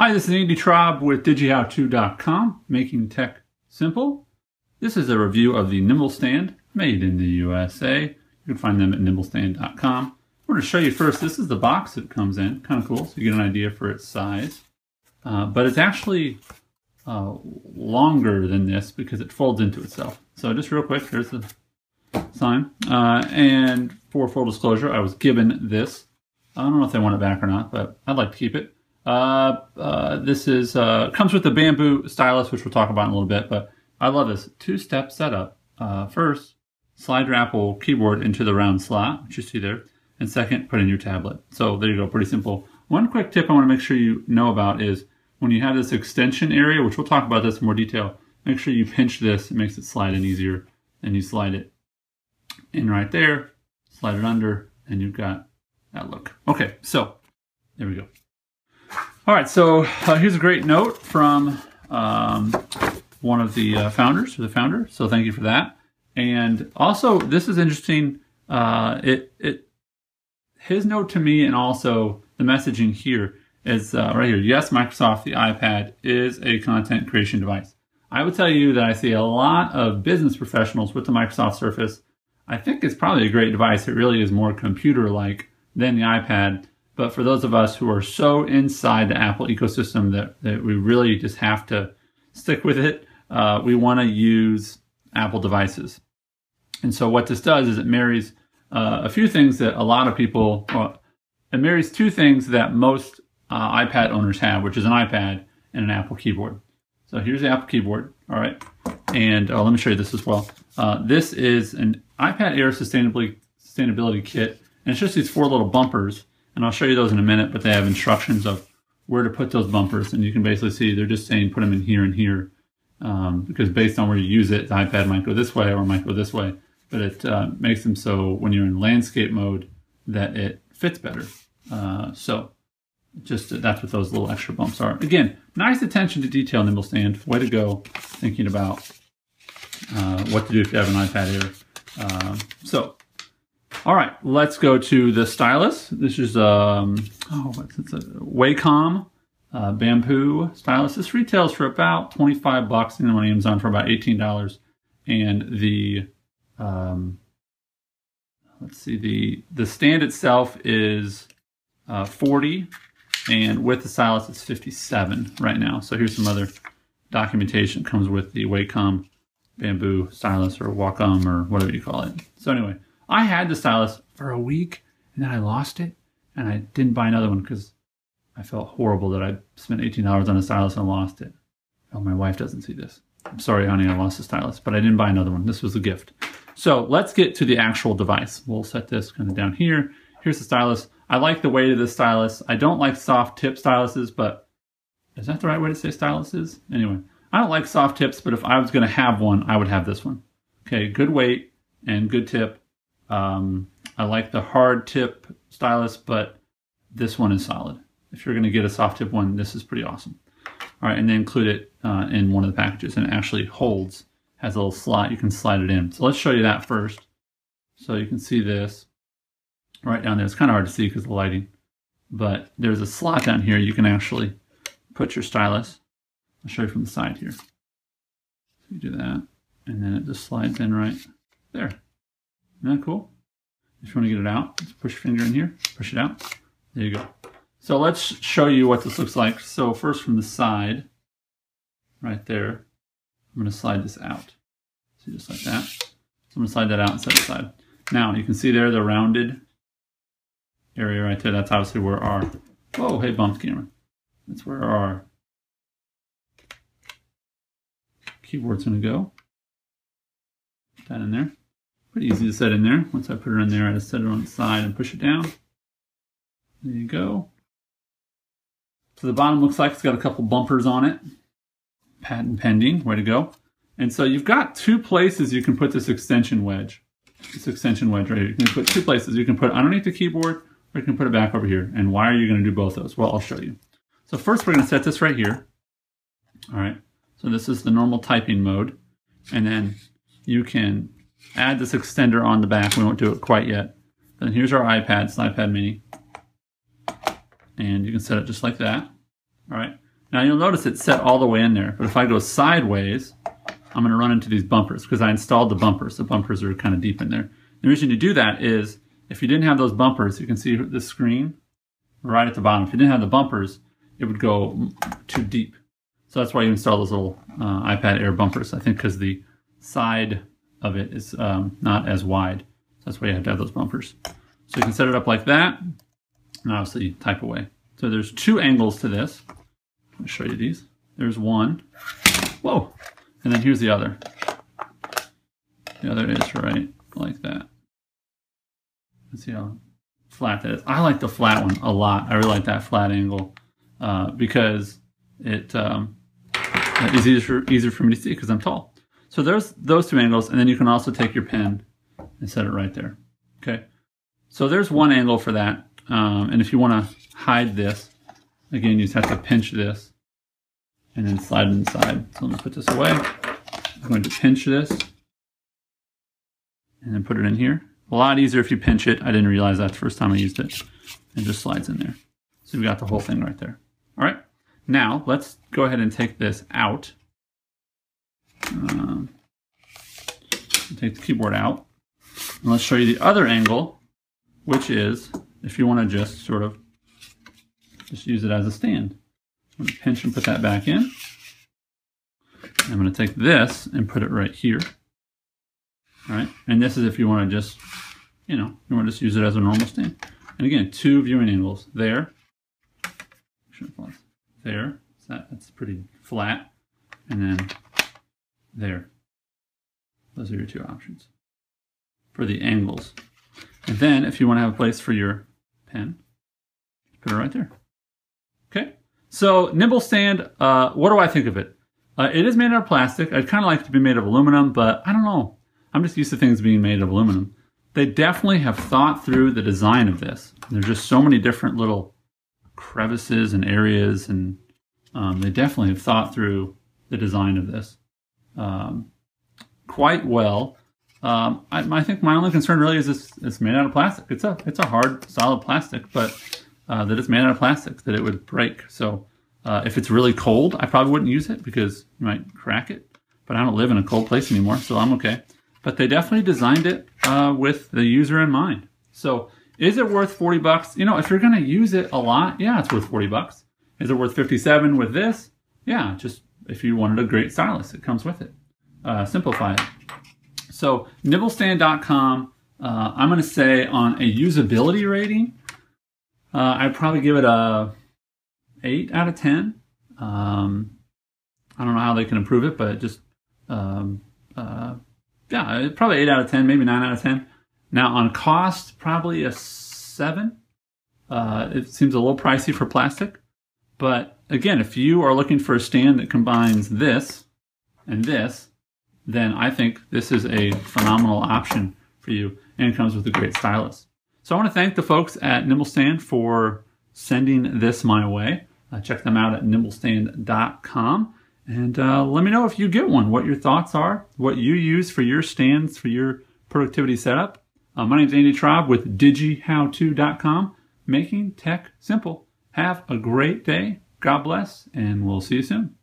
Hi, this is Andy Traub with digihowto.com, making tech simple. This is a review of the NimblStand, made in the USA. You can find them at NimblStand.com. I'm going to show you first, this is the box it comes in. Kind of cool, so you get an idea for its size. But it's actually longer than this because it folds into itself. So just real quick, here's the sign. And for full disclosure, I was given this. I don't know if they want it back or not, but I'd like to keep it. This is comes with the bamboo stylus, which we'll talk about in a little bit, but I love this two-step setup. First, slide your Apple keyboard into the round slot, which you see there, and second, put in your tablet. So there you go, pretty simple. One quick tip I want to make sure you know about is when you have this extension area, which we'll talk about this in more detail, make sure you pinch this. It makes it slide in easier, and you slide it in right there, slide it under, and you've got that look. Okay, so there we go. All right, so here's a great note from one of the founders, or the founder. So thank you for that. And also, this is interesting. His note to me, and also the messaging here is right here. Yes, Microsoft, the iPad is a content creation device. I would tell you that I see a lot of business professionals with the Microsoft Surface. I think it's probably a great device. It really is more computer-like than the iPad. But for those of us who are so inside the Apple ecosystem that we really just have to stick with it, we want to use Apple devices. And so what this does is it marries a few things that a lot of people, it marries two things that most iPad owners have, which is an iPad and an Apple keyboard. So here's the Apple keyboard, all right? And let me show you this as well. This is an iPad Air Sustainability kit, and it's just these four little bumpers. And I'll show you those in a minute, but they have instructions of where to put those bumpers. And you can basically see they're just saying put them in here and here. Because based on where you use it, the iPad might go this way or might go this way. But it makes them so when you're in landscape mode that it fits better. So just that's what those little extra bumps are. Again, nice attention to detail, NimblStand. Way to go thinking about what to do if you have an iPad Air. All right, let's go to the stylus. This is it's a Wacom bamboo stylus. This retails for about 25 bucks, and on Amazon for about $18. And the let's see, the stand itself is 40, and with the stylus it's 57 right now. So here's some other documentation that comes with the Wacom bamboo stylus, or Wacom, or whatever you call it. So anyway, I had the stylus for a week, and then I lost it, and I didn't buy another one because I felt horrible that I spent $18 on a stylus and lost it. Oh, my wife doesn't see this. I'm sorry, honey, I lost the stylus, but I didn't buy another one. This was a gift. So let's get to the actual device. We'll set this kind of down here. Here's the stylus. I like the weight of this stylus. I don't like soft tip styluses, but is that the right way to say styluses? Anyway, I don't like soft tips, but if I was going to have one, I would have this one. Okay, good weight and good tip. I like the hard tip stylus, but this one is solid. If you're going to get a soft tip one, this is pretty awesome. All right, and then include it in one of the packages, and it actually holds, has a little slot, you can slide it in. So let's show you that first. So you can see this right down there. It's kind of hard to see because of the lighting, but there's a slot down here. You can actually put your stylus. I'll show you from the side here. So you do that, and then it just slides in right there. Isn't that cool? If you want to get it out, just push your finger in here, push it out. There you go. So let's show you what this looks like. So first from the side, right there, I'm going to slide this out. See, just like that. So I'm going to slide that out and set it aside. Now you can see there the rounded area right there. That's obviously where our, whoa, hey, bump camera. That's where our keyboard's going to go. Put that in there. Pretty easy to set in there. Once I put it in there, I just set it on the side and push it down. There you go. So the bottom looks like it's got a couple bumpers on it. Patent pending, way to go. And so you've got two places you can put this extension wedge. This extension wedge right here. You can put two places. You can put it underneath the keyboard, or you can put it back over here. And why are you going to do both those? Well, I'll show you. So first we're going to set this right here. All right. So this is the normal typing mode. And then you can add this extender on the back. We won't do it quite yet. Then here's our iPad. It's an iPad mini. And you can set it just like that. All right. Now you'll notice it's set all the way in there, but if I go sideways, I'm going to run into these bumpers because I installed the bumpers. The bumpers are kind of deep in there. The reason you do that is if you didn't have those bumpers, you can see the screen right at the bottom. If you didn't have the bumpers, it would go too deep. So that's why you install those little iPad Air bumpers, I think, because the side of it is not as wide. So that's why you have to have those bumpers. So you can set it up like that, and obviously type away. So there's 2 angles to this. Let me show you these. There's one. Whoa! And then here's the other. The other is right like that. Let's see how flat that is. I like the flat one a lot. I really like that flat angle because it is easier for me to see because I'm tall. So there's those 2 angles, and then you can also take your pen and set it right there. Okay. So there's one angle for that. And if you want to hide this, again, you just have to pinch this and then slide it inside. So let me put this away. I'm going to pinch this and then put it in here. A lot easier if you pinch it. I didn't realize that the first time I used it. It just slides in there. So we've got the whole thing right there. All right. Now let's go ahead and take this out. Take the keyboard out. And let's show you the other angle, which is if you want to just sort of just use it as a stand. I'm going to pinch and put that back in. I'm going to take this and put it right here. All right, and this is if you want to just, you want to just use it as a normal stand. And again, 2 viewing angles there. There, so that's pretty flat, and then there. Those are your 2 options for the angles. And then if you want to have a place for your pen, put it right there. Okay, so NimblStand, what do I think of it? It is made out of plastic. I'd kind of like it to be made of aluminum, but I don't know. I'm just used to things being made of aluminum. They definitely have thought through the design of this. There's just so many different little crevices and areas, and they definitely have thought through the design of this quite well. I think my only concern really is it's made out of plastic. It's a hard, solid plastic, but that it's made out of plastic, that it would break. So if it's really cold, I probably wouldn't use it because you might crack it. But I don't live in a cold place anymore, so I'm okay. But they definitely designed it with the user in mind. So is it worth 40 bucks? If you're going to use it a lot, yeah, it's worth 40 bucks. Is it worth 57 with this? Yeah, just if you wanted a great stylus, it comes with it. Simplify it. So NimblStand.com, I'm going to say on a usability rating, I'd probably give it a 8 out of 10. I don't know how they can improve it, but just, yeah, probably 8 out of 10, maybe 9 out of 10. Now on cost, probably a 7. It seems a little pricey for plastic. But again, if you are looking for a stand that combines this and this, then I think this is a phenomenal option for you, and comes with a great stylus. So I want to thank the folks at NimblStand for sending this my way. Check them out at NimblStand.com, and let me know if you get one, what your thoughts are, what you use for your stands, for your productivity setup. My name is Andy Traub with DigiHowTo.com, making tech simple. Have a great day. God bless, and we'll see you soon.